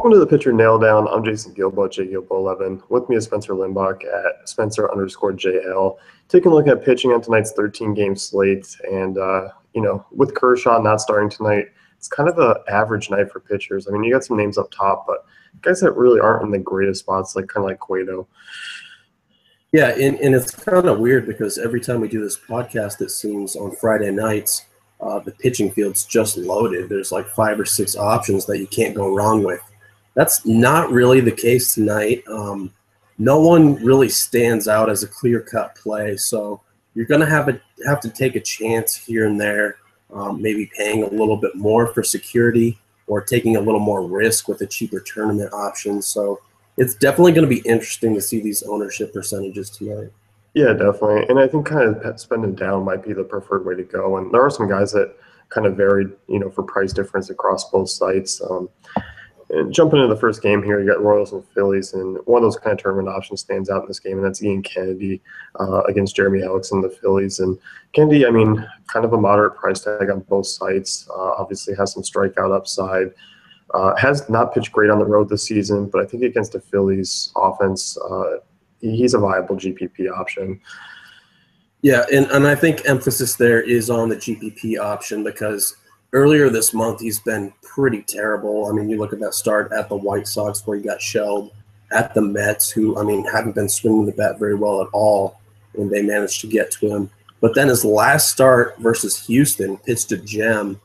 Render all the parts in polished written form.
Welcome to the Pitcher Nail Down. I'm Jason Gilbo at JGilbo11. With me is Spencer Limbach at Spencer_JL. Taking a look at pitching on tonight's 13-game slate. And, with Kershaw not starting tonight, it's kind of an average night for pitchers. I mean, you got some names up top, but guys that really aren't in the greatest spots, kind of like Cueto. Yeah, and it's kind of weird because every time we do this podcast, it seems on Friday nights, the pitching field's just loaded. There's like 5 or 6 options that you can't go wrong with. That's not really the case tonight. No one really stands out as a clear-cut play, so you're going to have to take a chance here and there, maybe paying a little bit more for security or taking a little more risk with a cheaper tournament option. So it's definitely going to be interesting to see these ownership percentages tonight. Yeah, definitely. And I think kind of spending down might be the preferred way to go. And there are some guys that kind of varied, for price difference across both sites. And jumping into the first game here, you got Royals and Phillies, and one of those kind of tournament options stands out in this game, and that's Ian Kennedy against Jeremy Hellickson and the Phillies. And Kennedy, kind of a moderate price tag on both sites. Obviously has some strikeout upside. Has not pitched great on the road this season, but I think against the Phillies offense, he's a viable GPP option. Yeah, and I think emphasis there is on the GPP option because earlier this month he's been pretty terrible. I mean, you look at that start at the White Sox where he got shelled, at the Mets, who, hadn't been swinging the bat very well at all, and they managed to get to him. But then his last start versus Houston, pitched a gem,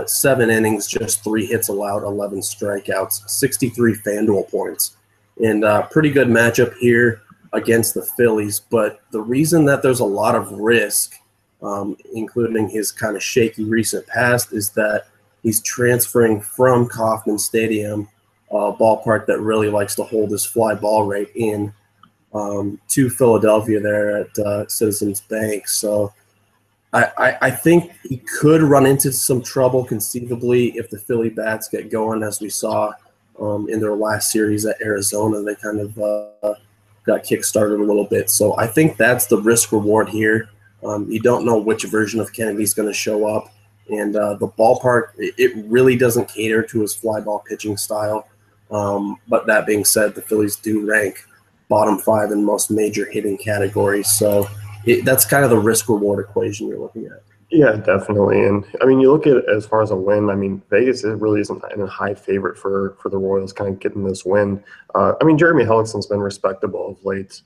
7 innings, just 3 hits allowed, 11 strikeouts, 63 FanDuel points. And pretty good matchup here against the Phillies. But the reason that there's a lot of risk, including his kind of shaky recent past, is that he's transferring from Kauffman Stadium, a ballpark that really likes to hold his fly ball rate in, to Philadelphia there at Citizens Bank. So I think he could run into some trouble conceivably if the Philly bats get going, as we saw in their last series at Arizona. They kind of got kick-started a little bit. So I think that's the risk-reward here. You don't know which version of Kennedy's going to show up. And the ballpark, it really doesn't cater to his fly ball pitching style. But that being said, the Phillies do rank bottom 5 in most major hitting categories. So that's kind of the risk-reward equation you're looking at. Yeah, definitely. And, you look at it as far as a win, Vegas, it really isn't a high favorite for the Royals kind of getting this win. Jeremy Hellickson's been respectable of late.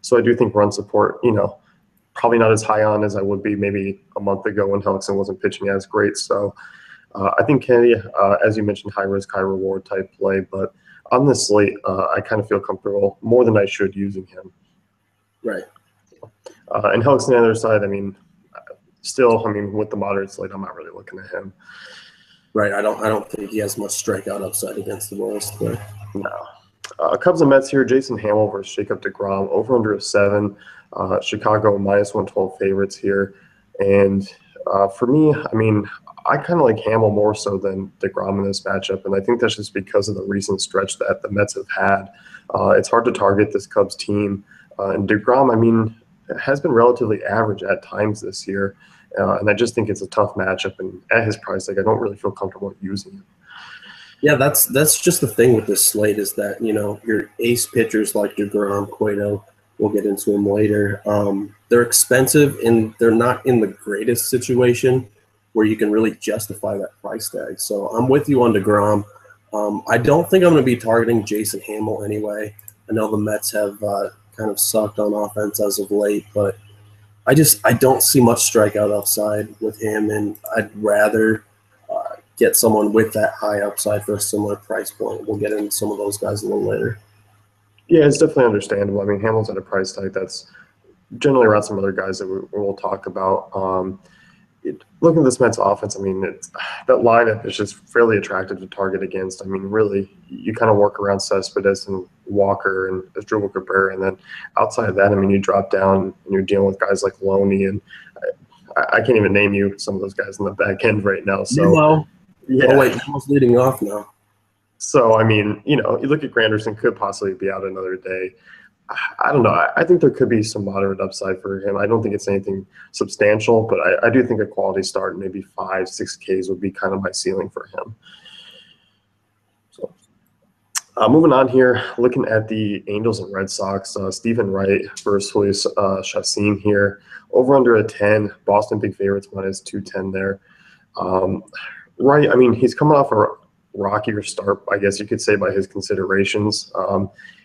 So I do think run support, probably not as high on as I would be maybe a month ago when Hellickson wasn't pitching as great. So I think Kennedy, as you mentioned, high risk, high reward type play. But on this slate, I kind of feel comfortable more than I should using him. Right. And Hellickson on the other side, still, with the moderate slate, I'm not really looking at him. Right. I don't think he has much strikeout upside against the Royals today. No. Cubs and Mets here. Jason Hamill versus Jacob deGrom. Over under a 7. Chicago -112 favorites here. And for me, I kind of like Hamill more so than deGrom in this matchup. And I think that's just because of the recent stretch that the Mets have had. It's hard to target this Cubs team. And deGrom, has been relatively average at times this year. And I just think it's a tough matchup. And at his price, I don't really feel comfortable using him. Yeah, that's just the thing with this slate is that, your ace pitchers like deGrom, Cueto, we'll get into them later. They're expensive and they're not in the greatest situation where you can really justify that price tag. So I'm with you on deGrom. I don't think I'm going to be targeting Jason Hamill anyway. I know the Mets have kind of sucked on offense as of late, but I don't see much strikeout upside with him, and I'd rather get someone with that high upside for a similar price point. We'll get into some of those guys a little later. Yeah, it's definitely understandable. Hamill's at a price tag that's generally around some other guys that we'll talk about. Looking at this Mets offense, that lineup is just fairly attractive to target against. Really, you kind of work around Cespedes and Walker and Asdrubal Cabrera, and then outside of that, you drop down and you're dealing with guys like Loney, and I can't even name you some of those guys in the back end right now. So, yeah. Oh wait, almost leading off now. So you look at Granderson, could possibly be out another day. I don't know. I think there could be some moderate upside for him. I don't think it's anything substantial, but I do think a quality start, maybe 5-6 Ks would be kind of my ceiling for him. So, Moving on here, looking at the Angels and Red Sox, Stephen Wright versus Luis Chassin here. Over under a 10. Boston big favorites minus 210 there. Wright, I mean, he's coming off a rockier start, I guess you could say, by his considerations.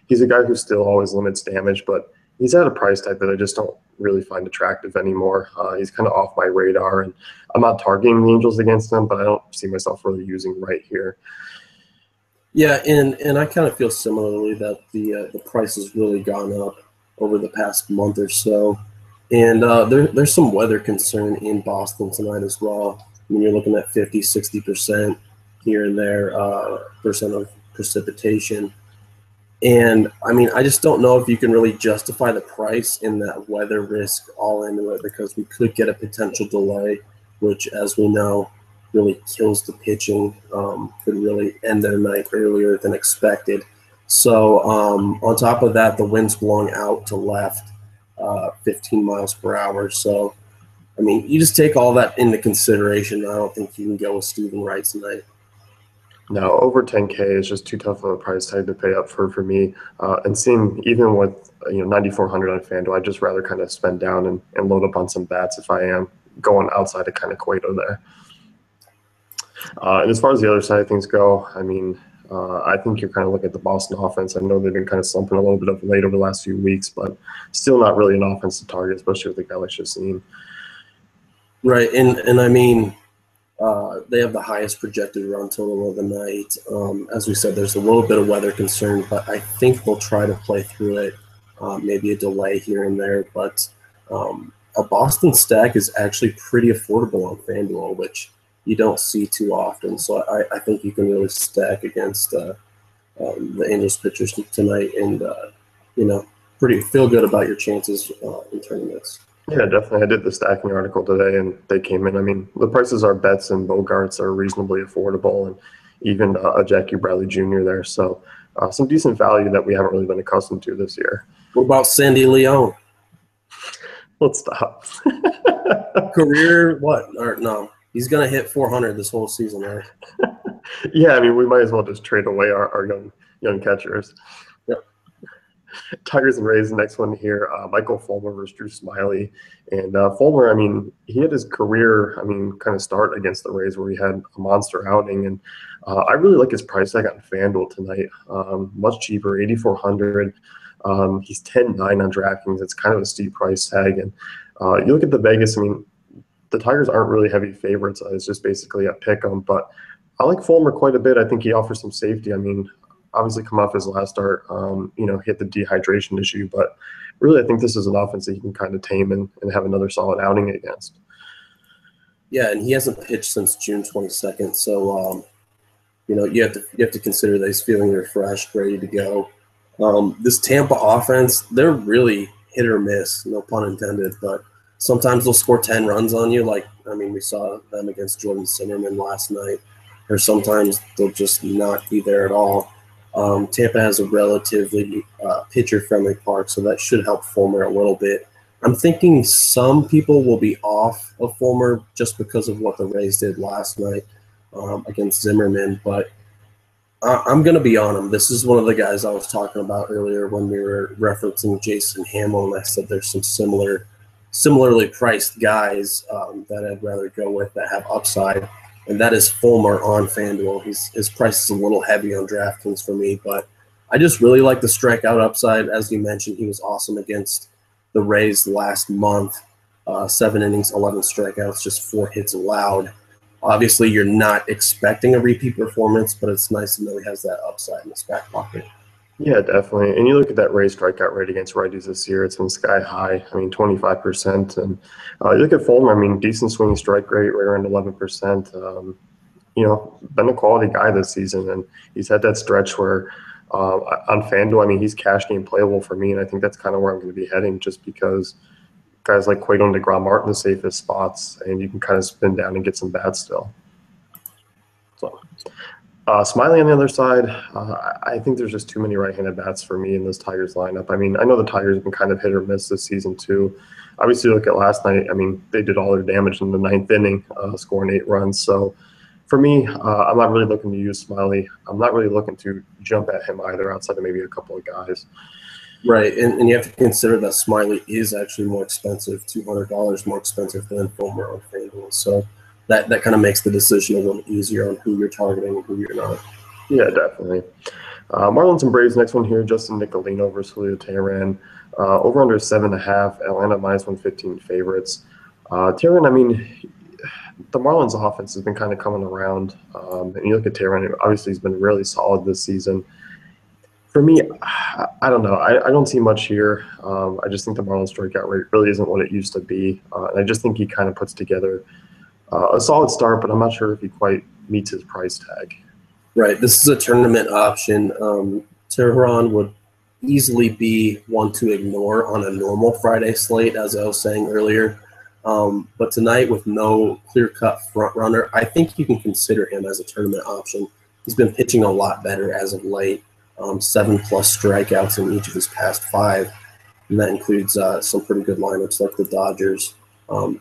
He's a guy who still always limits damage, but he's at a price tag that I just don't really find attractive anymore. He's kind of off my radar, and I'm not targeting the Angels against him, but I don't see myself really using Wright here. Yeah, and I kind of feel similarly that the price has really gone up over the past month or so, and there's some weather concern in Boston tonight as well. I mean, you're looking at 50, 60% here and there percent of precipitation, and I mean, I just don't know if you can really justify the price in that weather risk all into it, because we could get a potential delay, which, as we know, really kills the pitching, could really end their night earlier than expected. So on top of that, the wind's blowing out to left, 15 miles per hour. So, I mean, you just take all that into consideration. I don't think you can go with Stephen Wright tonight. No, over 10K is just too tough of a price tag to pay up for me. And seeing even with 9,400 on FanDuel, I'd just rather kind of spend down and load up on some bats if I am going outside of kind of Cueto there. And as far as the other side of things go, I mean, I think you're kind of looking at the Boston offense. I know they've been kind of slumping a little bit of late over the last few weeks, but still not really an offense to target, especially with a guy like Chassin. Right, and I mean, they have the highest projected run total of the night. As we said, there's a little bit of weather concern, but I think they'll try to play through it. Maybe a delay here and there, but a Boston stack is actually pretty affordable on FanDuel, which you don't see too often. So I think you can really stack against the Angels pitchers tonight, and pretty feel good about your chances in tournaments. Yeah, definitely. I did the stacking article today, and they came in. I mean, the prices are Betts and Bogarts are reasonably affordable, and even a Jackie Bradley Jr. there. So some decent value that we haven't really been accustomed to this year. What about Sandy Leon? Let's stop. Career what? Or no, he's going to hit 400 this whole season, right? Yeah, I mean, we might as well just trade away our young catchers. Tigers and Rays, the next one here, Michael Fulmer versus Drew Smyly. And Fulmer, I mean, he had his career, kind of start against the Rays where he had a monster outing. And I really like his price tag on FanDuel tonight. Much cheaper, 8,400. He's 10-9 on DraftKings. It's kind of a steep price tag. And you look at the Vegas, I mean, the Tigers aren't really heavy favorites. It's just basically a pick 'em. But I like Fulmer quite a bit. I think he offers some safety. I mean, obviously come off his last start, he had the dehydration issue, but really I think this is an offense that he can kind of tame and have another solid outing against. Yeah, and he hasn't pitched since June 22nd, so you have to consider that he's feeling refreshed, ready to go. This Tampa offense, they're really hit or miss, no pun intended, but sometimes they'll score 10 runs on you, like we saw them against Jordan Zimmerman last night, or sometimes they'll just not be there at all. Tampa has a relatively pitcher-friendly park, so that should help Fulmer a little bit. I'm thinking some people will be off of Fulmer just because of what the Rays did last night against Zimmerman, but I'm going to be on him. This is one of the guys I was talking about earlier when we were referencing Jason Hamill, and I said there's some similarly priced guys that I'd rather go with that have upside. And that is Fulmer on FanDuel. His price is a little heavy on DraftKings for me, but I just really like the strikeout upside. As you mentioned, he was awesome against the Rays last month. 7 innings, 11 strikeouts, just 4 hits allowed. Obviously, you're not expecting a repeat performance, but it's nice to know he has that upside in his back pocket. Yeah, definitely. And you look at that Rays strikeout rate against righties this year, it's been sky high. 25%. And you look at Fulmer, decent swinging strike rate, right around 11%. Been a quality guy this season. And he's had that stretch where on FanDuel, he's cash game playable for me. And I think that's kind of where I'm going to be heading just because guys like Cueto and DeGrom aren't in the safest spots. And you can kind of spin down and get some bats still. So. Smyly on the other side, I think there's just too many right-handed bats for me in this Tigers lineup. I know the Tigers have been kind of hit or miss this season too. Obviously, look at last night. They did all their damage in the 9th inning, scoring 8 runs. So for me, I'm not really looking to use Smiley. I'm not really looking to jump at him either, outside of maybe a couple of guys. Right, and you have to consider that Smiley is actually more expensive, $200 more expensive than Fulmer on FanDuel. So that kind of makes the decision a little easier on who you're targeting and who you're not. Yeah, definitely. Marlins and Braves, next one here, Justin Nicolino versus Julio Teheran. Over under 7.5, Atlanta minus 115 favorites. Teheran, I mean, the Marlins offense has been kind of coming around. And you look at Teheran, obviously he's been really solid this season. For me, I don't know. I don't see much here. I just think the Marlins strikeout rate really isn't what it used to be. And I just think he kind of puts together a solid start, but I'm not sure if he quite meets his price tag. Right, this is a tournament option. Tehran would easily be one to ignore on a normal Friday slate, as I was saying earlier. But tonight, with no clear-cut front runner, I think you can consider him as a tournament option. He's been pitching a lot better as of late. 7+ strikeouts in each of his past 5, and that includes some pretty good lineups like the Dodgers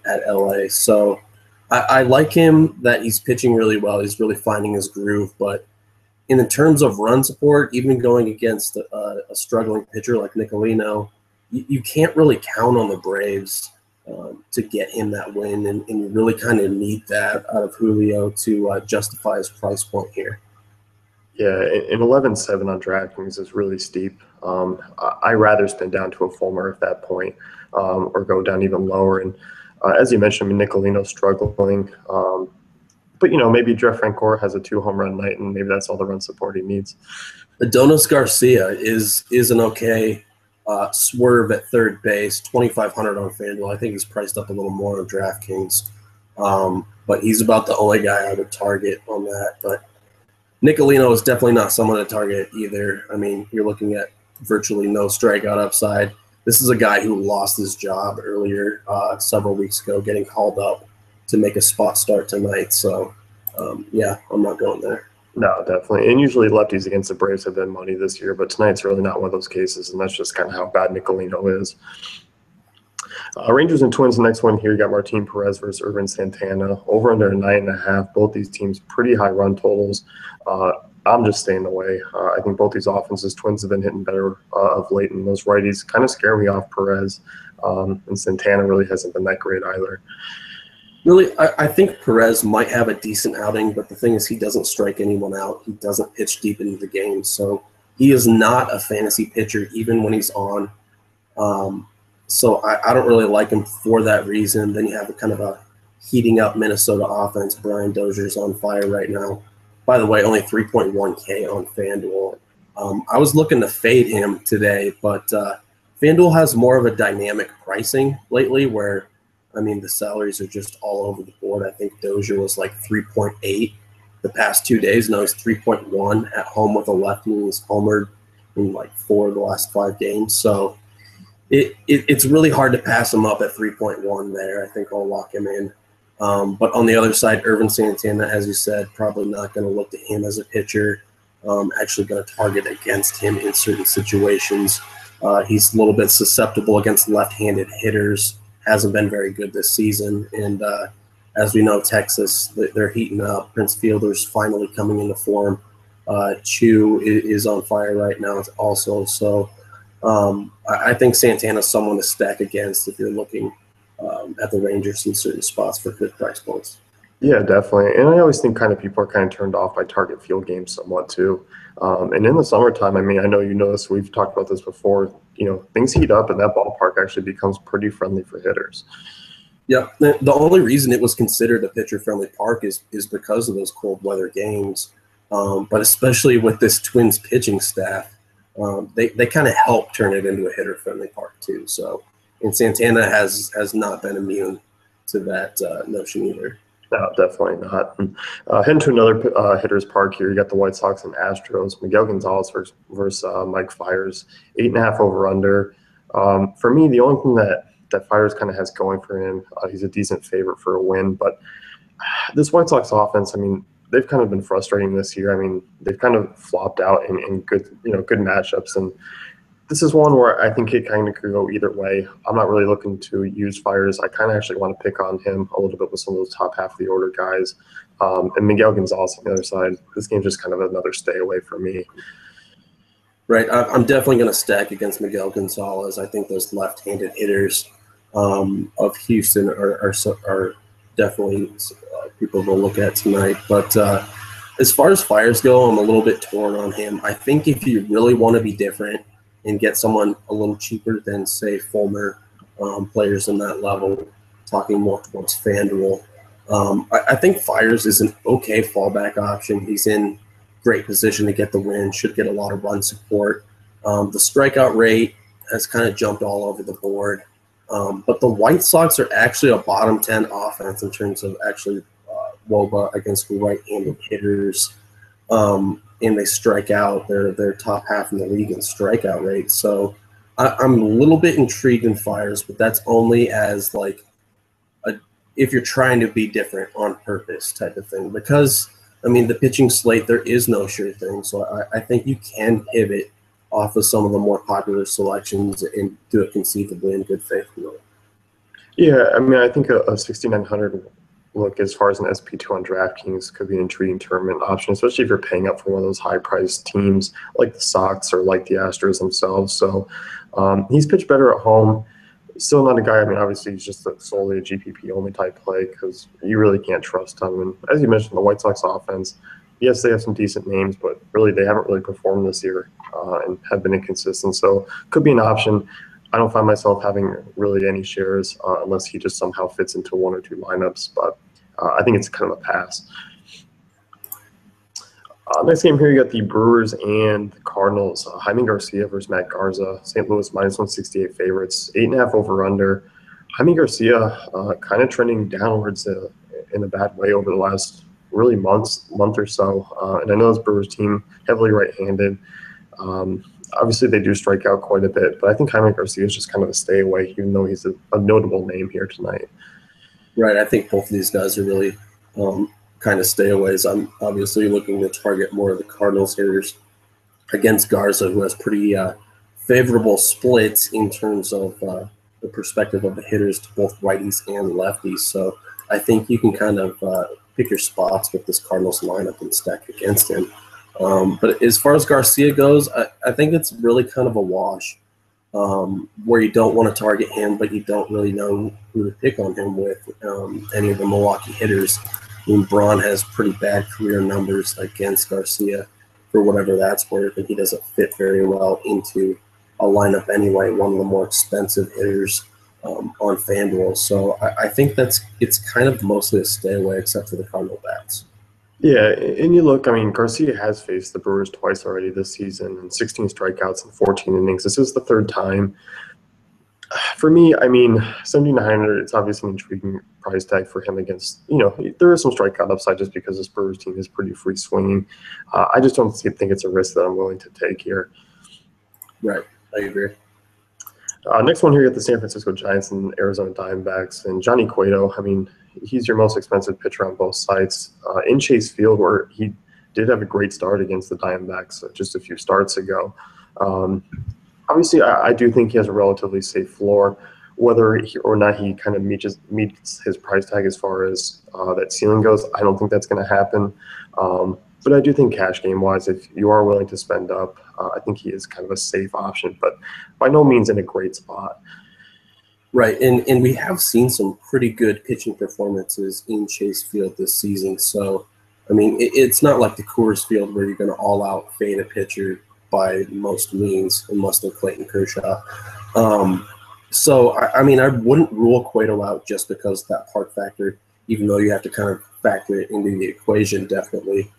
at LA. So I like him that he's pitching really well. He's really finding his groove. But in the terms of run support, even going against a struggling pitcher like Nicolino, you can't really count on the Braves to get him that win, and you really kind of need that out of Julio to justify his price point here. Yeah, an 11-7 on DraftKings is really steep. I rather spin down to a Fulmer at that point, or go down even lower. And as you mentioned, I mean, Nicolino's struggling. But, maybe Jeff Francoeur has a 2-home-run night, and maybe that's all the run support he needs. Adonis Garcia is an okay swerve at third base, 2,500 on FanDuel. I think he's priced up a little more on DraftKings. But he's about the only guy I would target on that. But Nicolino is definitely not someone to target either. I mean, you're looking at virtually no strikeout upside. This is a guy who lost his job earlier several weeks ago, getting called up to make a spot start tonight. So, yeah, I'm not going there. No, definitely. And usually lefties against the Braves have been money this year, but tonight's really not one of those cases, and that's just kind of how bad Nicolino is. Rangers and Twins, the next one here, you got Martin Perez versus Irvin Santana. Over under 9.5. Both these teams pretty high run totals. I'm just staying away. I think both these offenses, Twins have been hitting better of late, and those righties kind of scare me off Perez. And Santana really hasn't been that great either. Really, I think Perez might have a decent outing, but the thing is he doesn't strike anyone out. He doesn't pitch deep into the game. So he is not a fantasy pitcher even when he's on. So I don't really like him for that reason. Then you have a kind of a heating up Minnesota offense. Brian Dozier's on fire right now. By the way, only 3.1K on FanDuel. I was looking to fade him today, but FanDuel has more of a dynamic pricing lately where, I mean, the salaries are just all over the board. I think Dozier was like 3.8 the past 2 days. Now he's 3.1 at home with a lefty. He's homered in like 4 of the last 5 games. So it's really hard to pass him up at 3.1 there. I think I'll lock him in. But on the other side, Irvin Santana, as you said, probably not going to look to him as a pitcher. Actually going to target against him in certain situations. He's a little bit susceptible against left-handed hitters. Hasn't been very good this season. And as we know, Texas, they're heating up. Prince Fielder's finally coming into form. Chu is on fire right now also. So I think Santana's someone to stack against if you're looking at the Rangers in certain spots for good price points. Yeah, definitely. And I always think kind of people are kind of turned off by target field games somewhat too. And in the summertime, I mean, I know you know this, we've talked about this before, things heat up and that ballpark actually becomes pretty friendly for hitters. Yeah, the only reason it was considered a pitcher-friendly park is because of those cold weather games. But especially with this Twins pitching staff, they kind of help turn it into a hitter-friendly park too. So, and Santana has not been immune to that notion either. No, definitely not. Heading to another hitter's park here, you got the White Sox and Astros. Miguel Gonzalez versus Mike Fiers, 8.5 over under. For me, the only thing that Fiers kind of has going for him, he's a decent favorite for a win. But this White Sox offense, I mean, they've kind of been frustrating this year. I mean, they've kind of flopped out in good matchups, and This is one where I think it kind of could go either way. I'm not really looking to use Fires. I kind of actually want to pick on him a little bit with some of those top half of the order guys. And Miguel Gonzalez on the other side. This game's just kind of another stay away for me. Right. I'm definitely going to stack against Miguel Gonzalez. I think those left-handed hitters of Houston are definitely people to look at tonight. But as far as Fires go, I'm a little bit torn on him. I think if you really want to be different and get someone a little cheaper than, say, Fulmer, players in that level, talking more towards FanDuel, I think Fires is an okay fallback option. He's in great position to get the win, should get a lot of run support. The strikeout rate has kind of jumped all over the board. But the White Sox are actually a bottom 10 offense in terms of actually WOBA against right-handed hitters. And they strike out. They're top half in the league in strikeout rate. So I'm a little bit intrigued in Fires, but that's only as like if you're trying to be different on purpose type of thing. Because, I mean, the pitching slate, there is no sure thing. So I think you can pivot off of some of the more popular selections and do it conceivably in good faith. Yeah, I mean, I think a 6,900 look as far as an SP2 on DraftKings could be an intriguing tournament option, especially if you're paying up for one of those high-priced teams like the Sox or like the Astros themselves. So he's pitched better at home. Still not a guy, I mean, obviously he's just solely a GPP-only type play because you really can't trust him. And as you mentioned, the White Sox offense, yes, they have some decent names, but really they haven't really performed this year and have been inconsistent. So could be an option. I don't find myself having really any shares unless he just somehow fits into one or two lineups, but I think it's kind of a pass. Next game here, you got the Brewers and the Cardinals. Jaime Garcia versus Matt Garza. St. Louis minus 168 favorites, 8.5 over under. Jaime Garcia kind of trending downwards in a bad way over the last really month or so. And I know this Brewers team heavily right-handed. Obviously, they do strike out quite a bit, but I think Jaime Garcia is just kind of a stay away, even though he's a notable name here tonight. Right. I think both of these guys are really kind of stayaways. I'm obviously looking to target more of the Cardinals hitters against Garza, who has pretty favorable splits in terms of the perspective of the hitters to both righties and lefties. So I think you can kind of pick your spots with this Cardinals lineup and stack against him. But as far as Garcia goes, I think it's really kind of a wash where you don't want to target him, but you don't really know who to pick on him with any of the Milwaukee hitters. I mean, Braun has pretty bad career numbers against Garcia for whatever that's worth, and he doesn't fit very well into a lineup anyway, one of the more expensive hitters on FanDuel. So I think it's kind of mostly a stay away except for the Cardinal bats. Yeah, and you look, I mean, Garcia has faced the Brewers twice already this season and 16 strikeouts in 14 innings. This is the third time. For me, I mean, 7,900, it's obviously an intriguing price tag for him against, there is some strikeout upside just because this Brewers team is pretty free swinging. I just don't think it's a risk that I'm willing to take here. Right, I agree. Next one here, you got the San Francisco Giants and Arizona Diamondbacks. And Johnny Cueto, I mean, he's your most expensive pitcher on both sides. In Chase Field, where he did have a great start against the Diamondbacks just a few starts ago. Obviously, I do think he has a relatively safe floor. Whether or not he kind of meets his price tag as far as that ceiling goes, I don't think that's going to happen. But I do think cash game-wise, if you are willing to spend up, I think he is kind of a safe option, but by no means in a great spot. Right, and we have seen some pretty good pitching performances in Chase Field this season. So, I mean, it's not like the Coors Field where you're going to all-out fade a pitcher by most means, unless they're Clayton Kershaw. So, I mean, I wouldn't rule Cueto out just because of that park factor, even though you have to kind of factor it into the equation, definitely.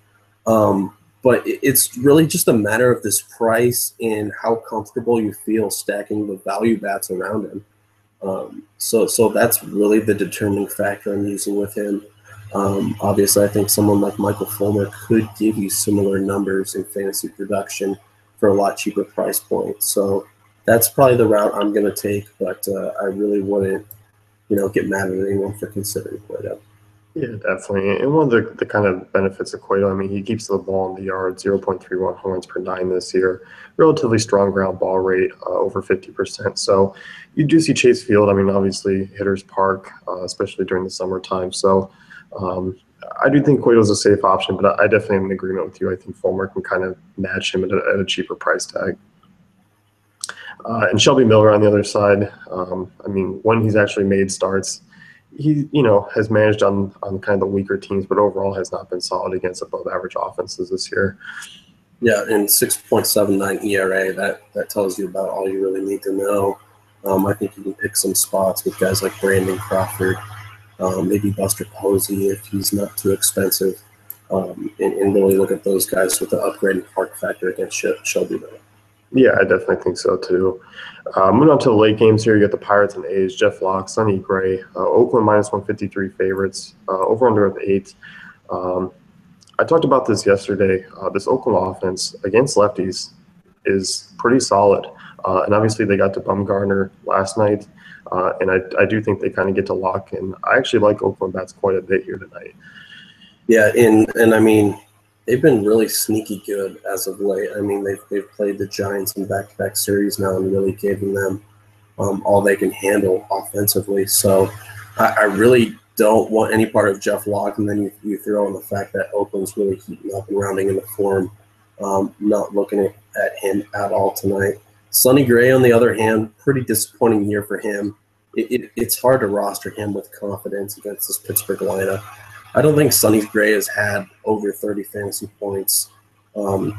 But it's really just a matter of this price and how comfortable you feel stacking the value bats around him. So that's really the determining factor I'm using with him. Obviously, I think someone like Michael Fulmer could give you similar numbers in fantasy production for a lot cheaper price point. So that's probably the route I'm going to take, but I really wouldn't, get mad at anyone for considering Cueto. Yeah, definitely. And one of the kind of benefits of Cueto, I mean, he keeps the ball in the yard, 0.31 home runs per nine this year. Relatively strong ground ball rate, over 50%. So you do see Chase Field. I mean, obviously, hitters park, especially during the summertime. So um, I do think Cueto's a safe option, but I definitely am in agreement with you. I think Fulmer can kind of match him at a cheaper price tag. And Shelby Miller on the other side, I mean, when he's actually made starts, he has managed on kind of the weaker teams, but overall has not been solid against above average offenses this year. Yeah, and 6.79 ERA, that tells you about all you really need to know. I think you can pick some spots with guys like Brandon Crawford, maybe Buster Posey if he's not too expensive, and really look at those guys with the upgraded park factor against Shelby Miller. Yeah, I definitely think so too. Moving on to the late games here, you got the Pirates and A's, Jeff Locke, Sonny Gray, Oakland minus 153 favorites, over under of 8. Um, I talked about this yesterday. This Oakland offense against lefties is pretty solid. And obviously they got to Bumgarner last night. And I do think they kind of get to Locke. And I actually like Oakland bats quite a bit here tonight. Yeah, and I mean, they've been really sneaky good as of late. I mean, they've played the Giants in back-to-back series now and really giving them all they can handle offensively. So I really don't want any part of Jeff Locke, and then you throw in the fact that Oakland's really heating up and rounding into form. Not looking at him at all tonight. Sonny Gray, on the other hand, pretty disappointing year for him. It's hard to roster him with confidence against this Pittsburgh lineup. I don't think Sonny Gray has had over 30 fantasy points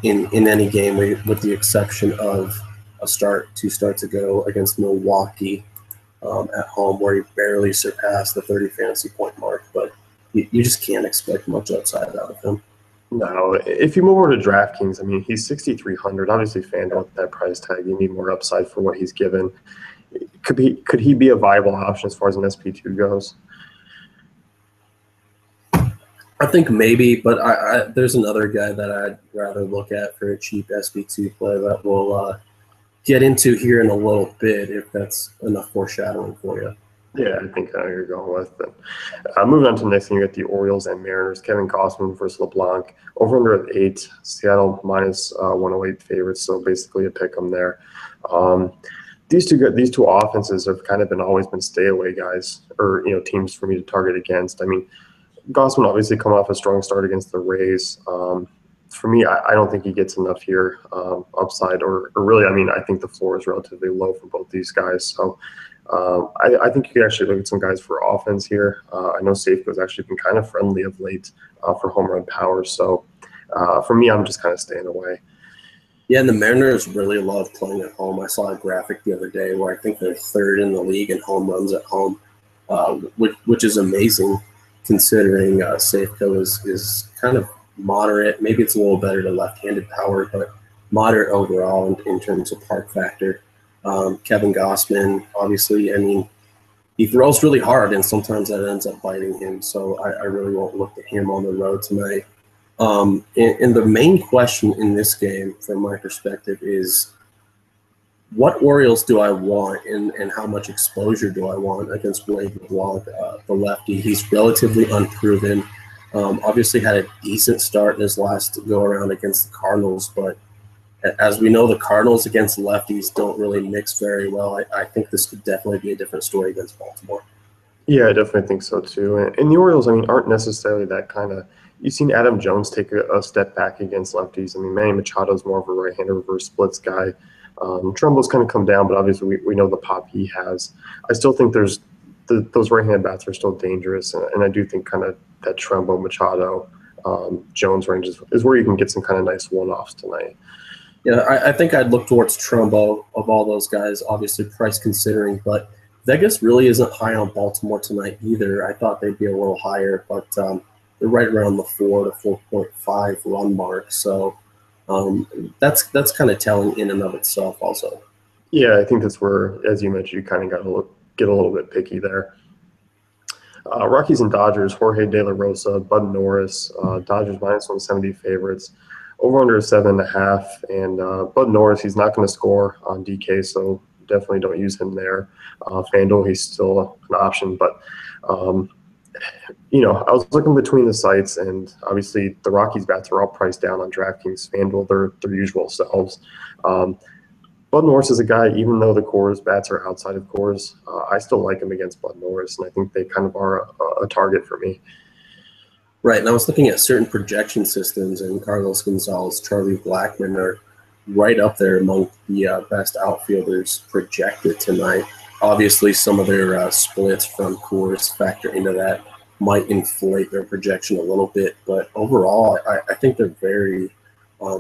in any game, with the exception of two starts ago against Milwaukee at home, where he barely surpassed the 30 fantasy point mark. But you just can't expect much upside out of him. No, if you move over to DraftKings, I mean, he's 6,300. Obviously, FanDuel at that price tag, you need more upside for what he's given. Could he be a viable option as far as an SP2 goes? I think maybe, but there's another guy that I'd rather look at for a cheap SP2 play that we'll get into here in a little bit, if that's enough foreshadowing for you. Yeah, I think you're going with it. Moving on to the next thing, you got the Orioles and Mariners. Kevin Gausman versus LeBlanc. Over under of 8. Seattle minus 108 favorites, so basically a pick 'em there. These two offenses have kind of always been stay away guys, or teams for me to target against. I mean, Gausman obviously come off a strong start against the Rays. For me, I don't think he gets enough here upside, or really, I mean, I think the floor is relatively low for both these guys. So I think you could actually look at some guys for offense here. I know Safeco's actually been kind of friendly of late for home run power. So for me, I'm just kind of staying away. Yeah, and the Mariners really love playing at home. I saw a graphic the other day where I think they're third in the league in home runs at home, which is amazing considering Safeco is kind of moderate. Maybe it's a little better to left-handed power, but moderate overall in terms of park factor. Kevin Gausman, obviously, I mean, he throws really hard, and sometimes that ends up biting him. So I really won't look at him on the road tonight. And the main question in this game, from my perspective, is what Orioles do I want, and how much exposure do I want against Wade LeBlanc, the lefty? He's relatively unproven. Obviously had a decent start in his last go-around against the Cardinals, but as we know, the Cardinals against lefties don't really mix very well. I think this could definitely be a different story against Baltimore. Yeah, I definitely think so too. And the Orioles, I mean, aren't necessarily that kind of. You've seen Adam Jones take a step back against lefties. I mean, Manny Machado's more of a right-hander reverse splits guy. Trumbo's kind of come down, but obviously we know the pop he has. I still think those right-handed bats are still dangerous, and I do think kind of that Trumbo, Machado, Jones range is where you can get some kind of nice one-offs tonight. Yeah, I think I'd look towards Trumbo of all those guys, obviously price considering, but Vegas really isn't high on Baltimore tonight either. I thought they'd be a little higher, but they're right around the 4 to 4.5 run mark. So that's kind of telling in and of itself also. Yeah, I think that's where, as you mentioned, you kind of got to get a little bit picky there. Rockies and Dodgers, Jorge De La Rosa, Bud Norris, Dodgers minus 170 favorites, over under 7.5. And Bud Norris, he's not going to score on DK, so definitely don't use him there. FanDuel, he's still an option, but I was looking between the sites, and obviously the Rockies bats are all priced down on DraftKings, FanDuel, their usual selves. Um, Bud Norris is a guy, even though the Coors bats are outside of Coors, I still like him against Bud Norris, and I think they kind of are a target for me. Right, and I was looking at certain projection systems, and Carlos Gonzalez, Charlie Blackmon are right up there among the best outfielders projected tonight. Obviously, some of their splits from Coors factor into that, might inflate their projection a little bit, but overall, I think they're very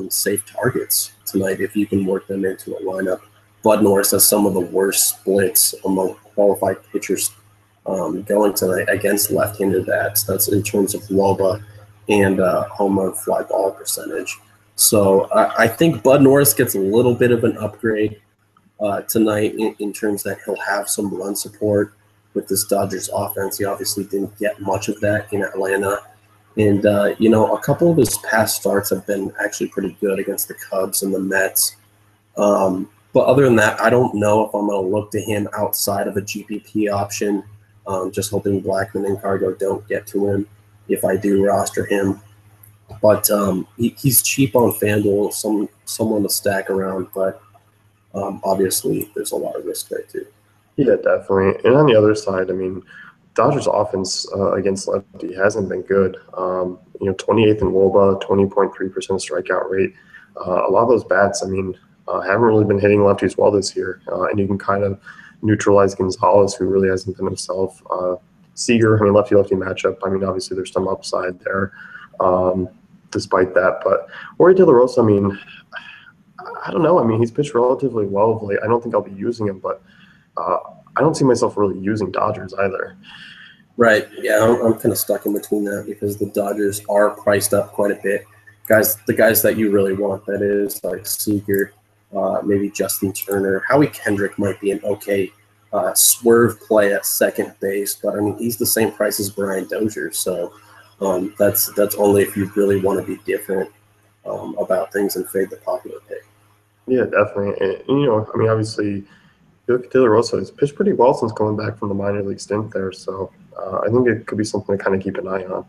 safe targets tonight if you can work them into a lineup. Bud Norris has some of the worst splits among qualified pitchers going tonight against left-handed bats. That's in terms of WOBA and home run fly ball percentage. So I think Bud Norris gets a little bit of an upgrade tonight in terms that he'll have some run support with this Dodgers offense. He obviously didn't get much of that in Atlanta. And, a couple of his past starts have been actually pretty good against the Cubs and the Mets. But other than that, I don't know if I'm going to look to him outside of a GPP option. Just hoping Blackmon and Cargo don't get to him if I do roster him. But he's cheap on FanDuel, someone to stack around. But obviously, there's a lot of risk there too. Yeah, definitely. And on the other side, I mean, Dodgers offense against lefty hasn't been good. 28th in WOBA, 20.3% strikeout rate. A lot of those bats, I mean, haven't really been hitting lefties well this year. And you can kind of neutralize Gonzalez, who really hasn't been himself. Seager, I mean, lefty-lefty matchup. I mean, obviously there's some upside there despite that. But Jorge De La Rosa, I mean, I don't know. I mean, he's pitched relatively well of late. I don't think I'll be using him, but I don't see myself really using Dodgers either. Right. Yeah, I'm kind of stuck in between that because the Dodgers are priced up quite a bit. The guys that you really want, that is, like Seager, maybe Justin Turner. Howie Kendrick might be an okay swerve play at second base, but I mean, he's the same price as Brian Dozier. So that's only if you really want to be different about things and fade the popular pick. Yeah, definitely. And I mean, obviously, you look at De La Rosa, he's pitched pretty well since coming back from the minor league stint there. So I think it could be something to kind of keep an eye on.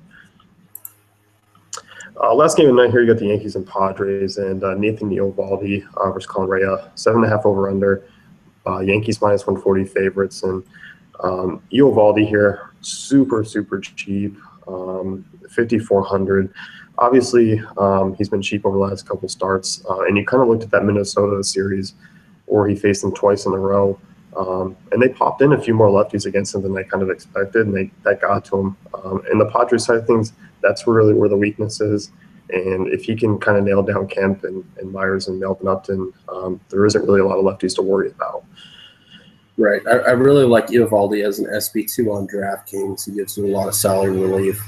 Last game of the night here, you got the Yankees and Padres, and Nathan Eovaldi versus Colin Rea, 7.5 over under. Yankees minus 140 favorites, and Eovaldi here, super cheap, 5,400. Obviously, he's been cheap over the last couple starts, and you kind of looked at that Minnesota series where he faced them twice in a row, and they popped in a few more lefties against him than they kind of expected, and that got to him. And the Padres side of things, that's really where the weakness is. And if he can kind of nail down Kemp and Myers and Melvin Upton, there isn't really a lot of lefties to worry about. Right. I really like Eovaldi as an SB2 on DraftKings. He gives you a lot of salary relief.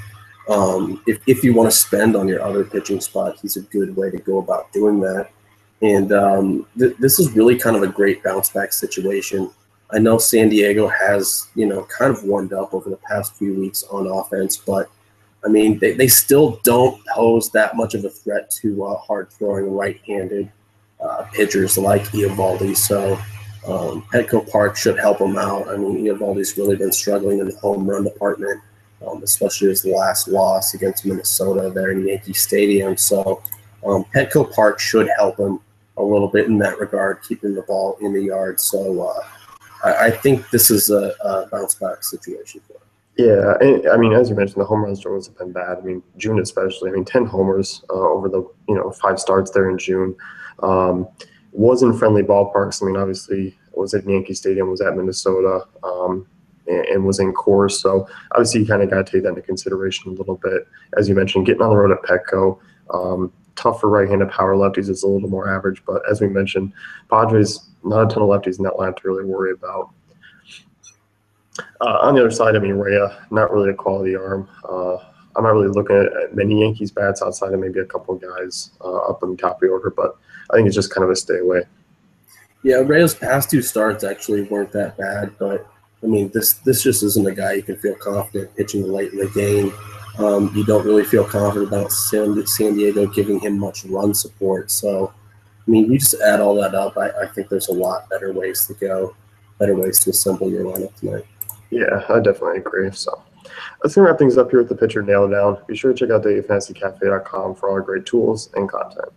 If you want to spend on your other pitching spot, he's a good way to go about doing that. And this is really kind of a great bounce back situation. I know San Diego has, kind of warmed up over the past few weeks on offense, but I mean, they still don't pose that much of a threat to hard-throwing right-handed pitchers like Eovaldi. So Petco Park should help him out. I mean, Eovaldi's really been struggling in the home run department, especially his last loss against Minnesota there in Yankee Stadium. So Petco Park should help him a little bit in that regard, keeping the ball in the yard. So I think this is a bounce-back situation for him. Yeah, and, I mean, as you mentioned, the home run struggles have been bad. I mean, June especially. I mean, 10 homers over the 5 starts there in June. Was in friendly ballparks. I mean, obviously, was at Yankee Stadium, was at Minnesota, and was in Coors. So obviously, you kind of got to take that into consideration a little bit. As you mentioned, getting on the road at Petco. Tough for right-handed power lefties. It's a little more average, but as we mentioned, Padres, not a ton of lefties in that line to really worry about. On the other side, I mean, Rea, not really a quality arm. I'm not really looking at many Yankees bats outside of maybe a couple of guys up in the top of the order, but I think it's just kind of a stay away. Yeah, Rea's past 2 starts actually weren't that bad, but I mean, this just isn't a guy you can feel confident pitching late in the game. You don't really feel confident about San Diego giving him much run support. So, I mean, you just add all that up. I think there's a lot better ways to go, better ways to assemble your lineup tonight. Yeah, I definitely agree. So, Let's gonna wrap things up here with the pitcher nail down. Be sure to check out dailyfantasycafe.com for all our great tools and content.